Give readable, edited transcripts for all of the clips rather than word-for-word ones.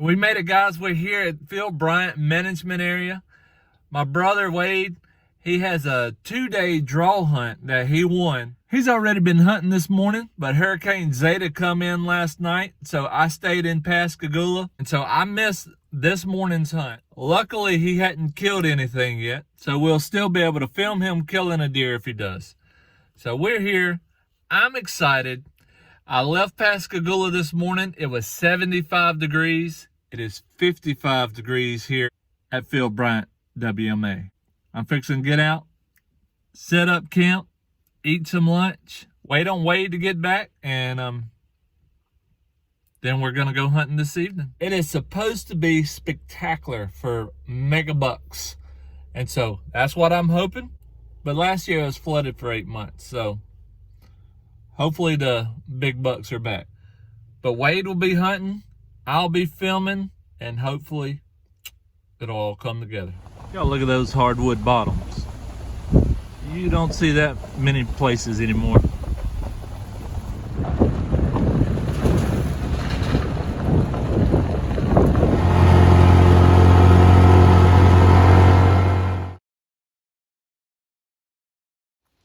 We made it, guys. We're here at Phil Bryant Management Area. My brother Wade, he has a 2-day draw hunt that he won. He's already been hunting this morning, but Hurricane Zeta come in last night, so I stayed in Pascagoula, and so I missed this morning's hunt. Luckily, he hadn't killed anything yet, so we'll still be able to film him killing a deer if he does. So we're here. I'm excited. I left Pascagoula this morning. It was 75 degrees. It is 55 degrees here at Phil Bryant WMA. I'm fixing to get out, set up camp, eat some lunch, wait on Wade to get back, and then we're gonna go hunting this evening. It is supposed to be spectacular for mega bucks, and so that's what I'm hoping. But last year it was flooded for 8 months, so hopefully the big bucks are back. But Wade will be hunting, I'll be filming, and hopefully it'll all come together. Y'all look at those hardwood bottoms. You don't see that many places anymore.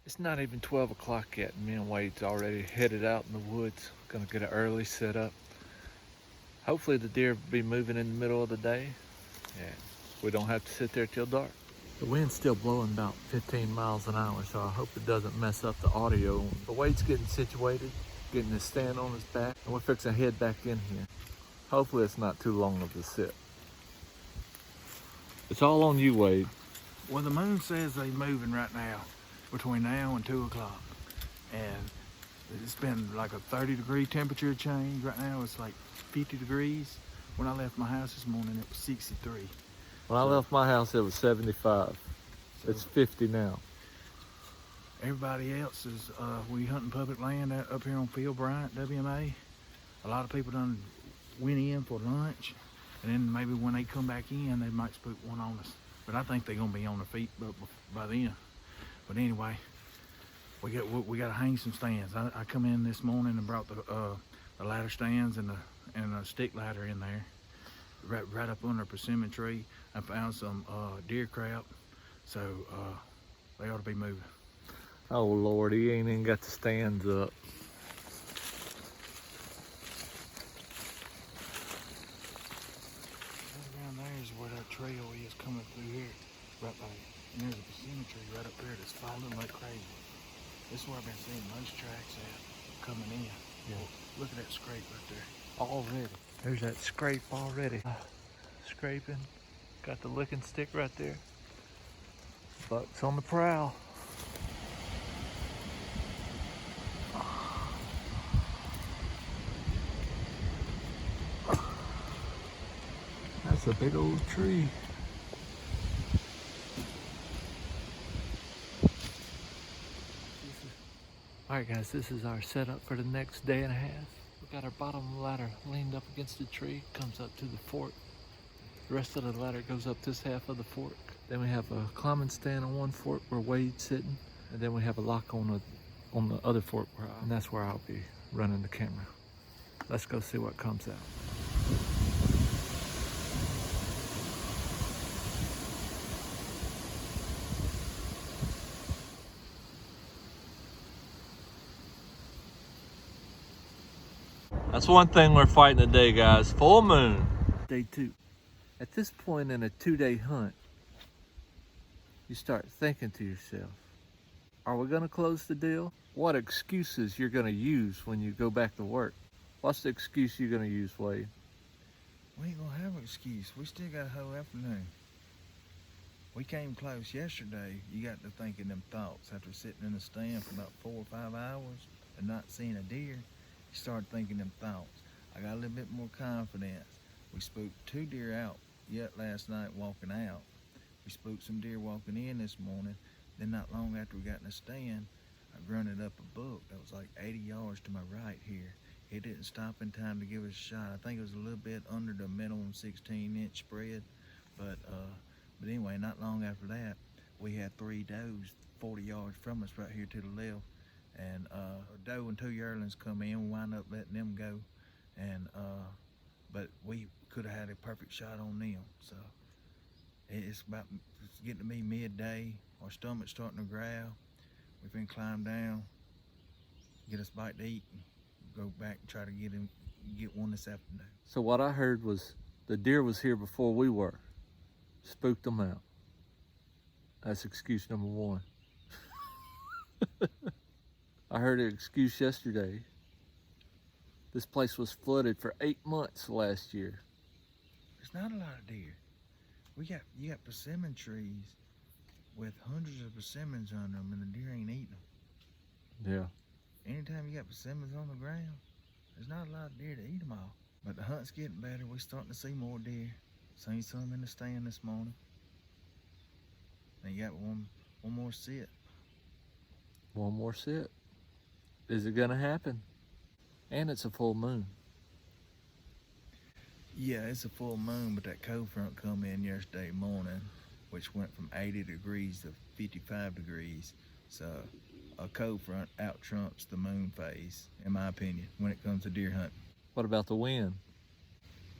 It's not even 12 o'clock yet, and me and Wade's already headed out in the woods. Gonna get an early setup. Hopefully the deer will be moving in the middle of the day, and we don't have to sit there till dark. The wind's still blowing about 15 miles an hour, so I hope it doesn't mess up the audio. But Wade's getting situated, getting his stand on his back, and we're fixing to head back in here. Hopefully it's not too long of a sit. It's all on you, Wade. Well, the moon says they're moving right now, between now and 2 o'clock. And it's been like a 30-degree temperature change. Right now it's like 50 degrees. When I left my house this morning, it was 63. When I left my house, it was 75. So it's 50 now. Everybody else is, we hunting public land up here on Phil Bryant, WMA. A lot of people done went in for lunch, and then maybe when they come back in, they might spook one on us. But I think they're gonna be on their feet by then. But anyway, we got to hang some stands. I come in this morning and brought the ladder stands and a stick ladder in there, right up under a persimmon tree. I found some deer crap, so they ought to be moving. Oh Lord, he ain't even got the stands up. Down there is where that trail is coming through here, right by. And there's a persimmon tree right up there that's falling like crazy. This is where I've been seeing most tracks at coming in. Yeah. Look at that scrape right there. Already. There's that scrape already. Scraping. Got the licking stick right there. Bucks on the prowl. That's a big old tree. Alright guys, this is our setup for the next day and a half. We got our bottom ladder leaned up against the tree, comes up to the fork. The rest of the ladder goes up this half of the fork. Then we have a climbing stand on one fork where Wade's sitting, and then we have a lock on the other fork, and that's where I'll be running the camera. Let's go see what comes out. That's one thing we're fighting today, guys. Full moon. Day 2. At this point in a 2-day hunt, you start thinking to yourself, are we gonna close the deal? What excuses you're gonna use when you go back to work? What's the excuse you're gonna use, Wade? We ain't gonna have an excuse. We still got a whole afternoon. We came close yesterday. You got to thinking them thoughts after sitting in the stand for about 4 or 5 hours and not seeing a deer. You start thinking them thoughts. I got a little bit more confidence. We spooked 2 deer out yet last night walking out. We spooked some deer walking in this morning. Then not long after we got in the stand, I grunted up a buck that was like 80 yards to my right here. It didn't stop in time to give us a shot. I think it was a little bit under the minimum 16-inch spread. But anyway, not long after that, we had 3 does 40 yards from us right here to the left. And a doe and 2 yearlings come in. We wound up letting them go. And but we could have had a perfect shot on them. So it's getting to be midday. Our stomach's starting to growl. We've been climb down, get us a bite to eat, and go back and try to get one this afternoon. So what I heard was the deer was here before we were. Spooked them out. That's excuse number one. I heard an excuse yesterday. This place was flooded for 8 months last year. There's not a lot of deer. You got persimmon trees with hundreds of persimmons on them, and the deer ain't eating them. Yeah. Anytime you got persimmons on the ground, there's not a lot of deer to eat them all. But the hunt's getting better. We're starting to see more deer. Seen some in the stand this morning. And you got one more sit. One more sit. Is it gonna happen? And it's a full moon. Yeah, it's a full moon, but that cold front come in yesterday morning, which went from 80 degrees to 55 degrees. So a cold front out trumps the moon phase, in my opinion, when it comes to deer hunting. What about the wind?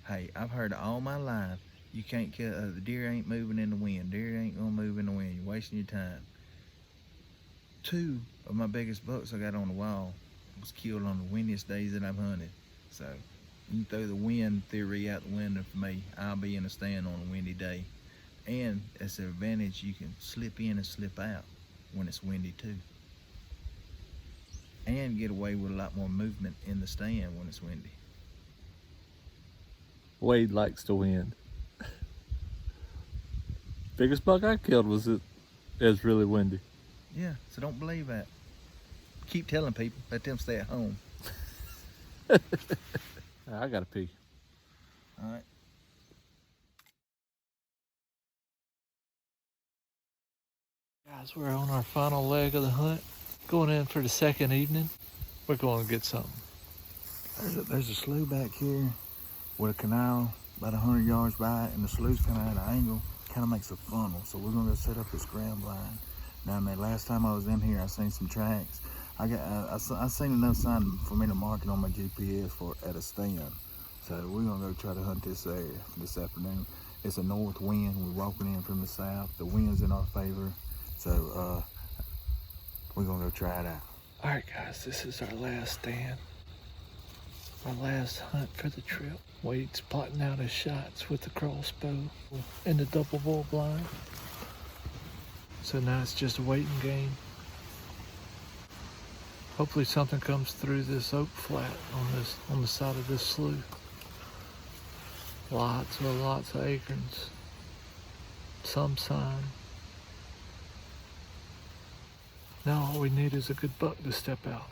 Hey, I've heard all my life, you can't kill, the deer ain't moving in the wind. Deer ain't gonna move in the wind. You're wasting your time. 2 of my biggest bucks I got on the wall was killed on the windiest days that I've hunted. So you can throw the wind theory out the window for me. I'll be in the stand on a windy day. And it's an advantage, you can slip in and slip out when it's windy too. And get away with a lot more movement in the stand when it's windy. Wade likes the wind. Biggest buck I killed was really windy. Yeah, so don't believe that. Keep telling people, let them stay at home. I gotta pee. All right. Guys, we're on our final leg of the hunt. Going in for the second evening. We're going to get something. There's a slough back here with a canal about 100 yards by it, and the slough's kind of at an angle, kind of makes a funnel. So we're going to go set up this ground blind down there. Last time I was in here, I seen some tracks. I seen enough sign for me to mark it on my GPS at a stand. So we're going to go try to hunt this area this afternoon. It's a north wind. We're walking in from the south. The wind's in our favor. So we're going to go try it out. All right, guys, this is our last stand. Our last hunt for the trip. Wade's plotting out his shots with the crossbow and the double bull blind. So now it's just a waiting game. Hopefully something comes through this oak flat on the side of this slough. Lots of acorns. Some sign. Now all we need is a good buck to step out.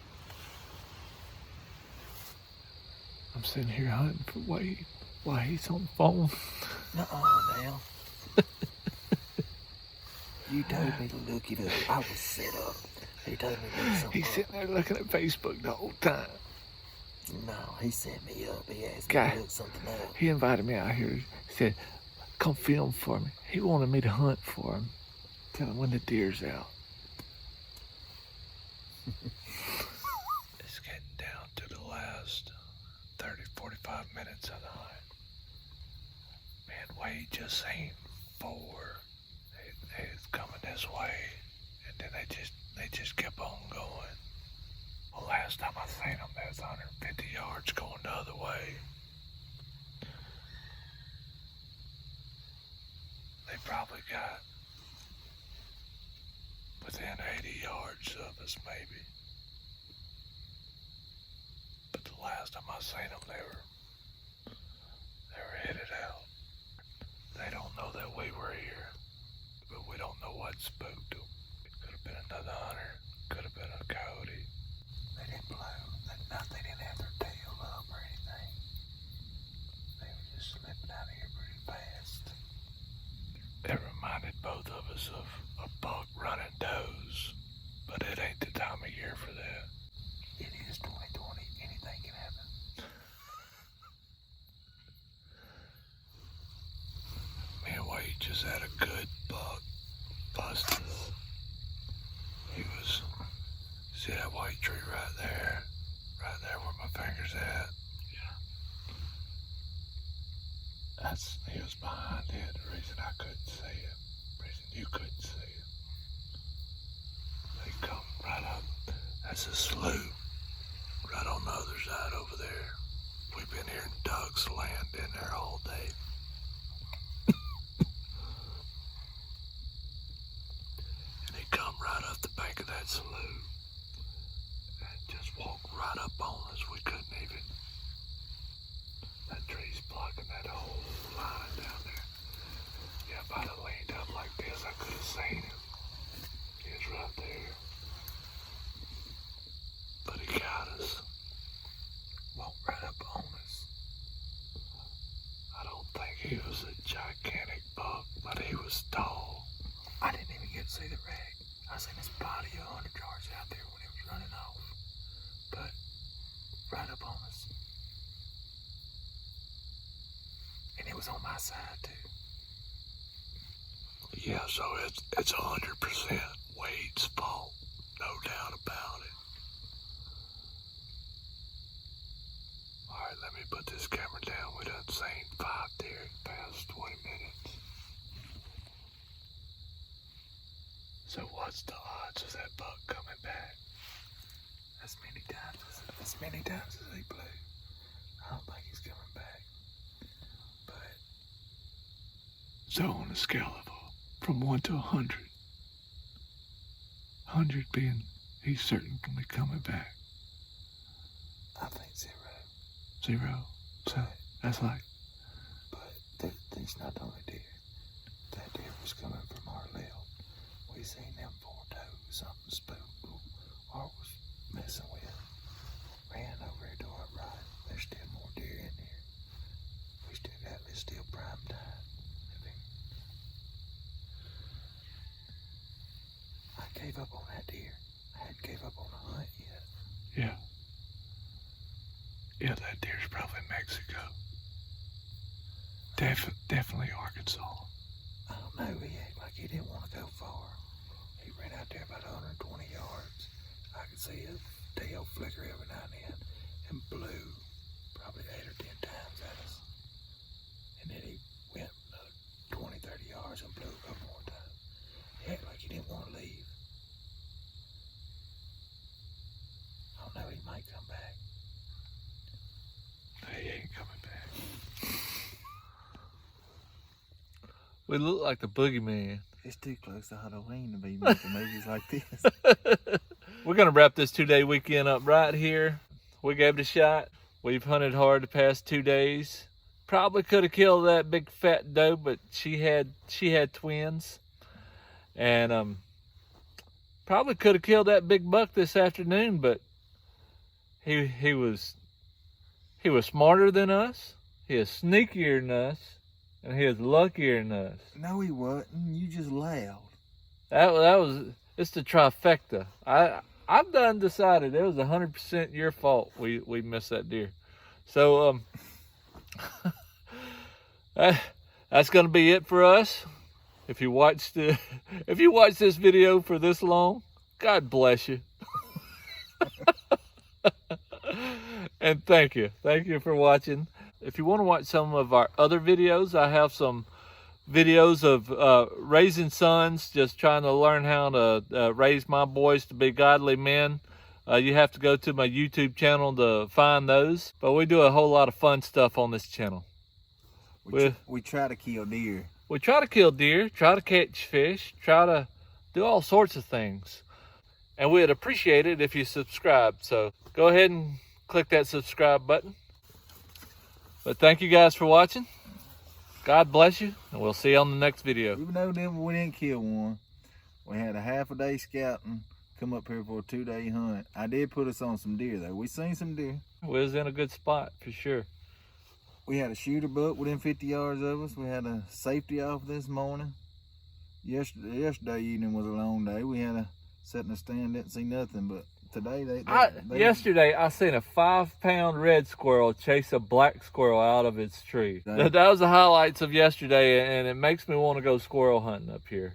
I'm sitting here hunting for Wade while he's on the phone. Nuh-uh, now. You told me to look it up. I was set up. He told me to look something He's sitting there looking at Facebook the whole time. No, he set me up. He asked me Guy, to look something up. he invited me out here. He said, come film for me. He wanted me to hunt for him. Tell him when the deer's out. It's getting down to the last 30-45 minutes of the hunt. Man, Wade just seen 4. It's coming this way, and then they just kept on going. Well, last time I seen them, they was 150 yards going the other way. They probably got within 80 yards of us, maybe. But the last time I seen them, they were headed out. They don't know that we were here, but we don't know what spooked them. Could have been another hunter, could have been a coyote. They didn't blow. They didn't have their tail up or anything. They were just slipping out of here pretty fast. It reminded both of us of a buck running does, but it ain't the time of year for that. It is 2020. Anything can happen. Me and Wade just had a good buck busted. See that white tree right there? Right there where my finger's at? Yeah. He was behind it. The reason I couldn't see him, the reason you couldn't see him. They come right up. That's a slough right on the other side over there. We've been here in Doug's land in there all day. And he come right up the bank of that slough and just walked right up on us. We couldn't even. That tree's blocking that whole line down there. Yeah, if I'd have leaned up like this, I could have seen him. He was right there. But he got us. Walked right up on us. I don't think he was a gigantic buck, but he was tall. I didn't even get to see the wreck. I seen his body 100 yards out there when he was running off. But right up on us. And it was on my side too. Yeah, so it's 100% Wade's fault. No doubt about it. Alright, let me put this camera down. We done seen 5 deer in the past 20 minutes. So what's the odds of that buck coming back? As many times as he blew. I don't think he's coming back. But so on a scale of from 1 to 100, 100 being he's certainly coming back. I think 0. 0. So that's like. But that's not the only deer. That deer was coming from our left. We seen them 4 toes, something spooked or was messing with. Ran over here to our right. There's still more deer in there. We still got it's still prime time. I gave up on that deer. I hadn't gave up on the hunt yet. Yeah. Yeah, that deer's probably Mexico. Definitely Arkansas. I don't know. He acted like he didn't want to go far. He ran out there about 120 yards. I could see his tail flicker every now and then and blew probably 8 or 10 times at us. And then he went 20, 30 yards and blew a couple more times. He acted like he didn't want to leave. I don't know, he might come back. No, he ain't coming back. We look like the boogeyman. It's too close to Halloween to be making movies like this. We're going to wrap this 2-day weekend up right here. We gave it a shot. We've hunted hard the past 2 days. Probably could have killed that big fat doe, but she had twins. And probably could have killed that big buck this afternoon, but he was smarter than us. He is sneakier than us. And he was luckier than us. No, he wasn't. You just laughed. It's the trifecta. I've done decided it was 100% your fault we missed that deer. So that's gonna be it for us. If you watched this video for this long, God bless you. And thank you for watching. If you want to watch some of our other videos, I have some videos of raising sons, just trying to learn how to raise my boys to be godly men. You have to go to my YouTube channel to find those. But we do a whole lot of fun stuff on this channel. We try to kill deer. We try to kill deer, try to catch fish, try to do all sorts of things. And we'd appreciate it if you subscribe. So go ahead and click that subscribe button. But thank you guys for watching. God bless you, and we'll see you on the next video. Even though we didn't kill one, we had a half a day scouting, come up here for a 2-day hunt. I did put us on some deer though. We seen some deer. We was in a good spot for sure. We had a shooter buck within 50 yards of us. We had a safety off this morning. Yesterday evening was a long day. We had a set in a stand, didn't see nothing, but today yesterday I seen a 5-pound red squirrel chase a black squirrel out of its tree. That was the highlights of yesterday, and it makes me want to go squirrel hunting up here.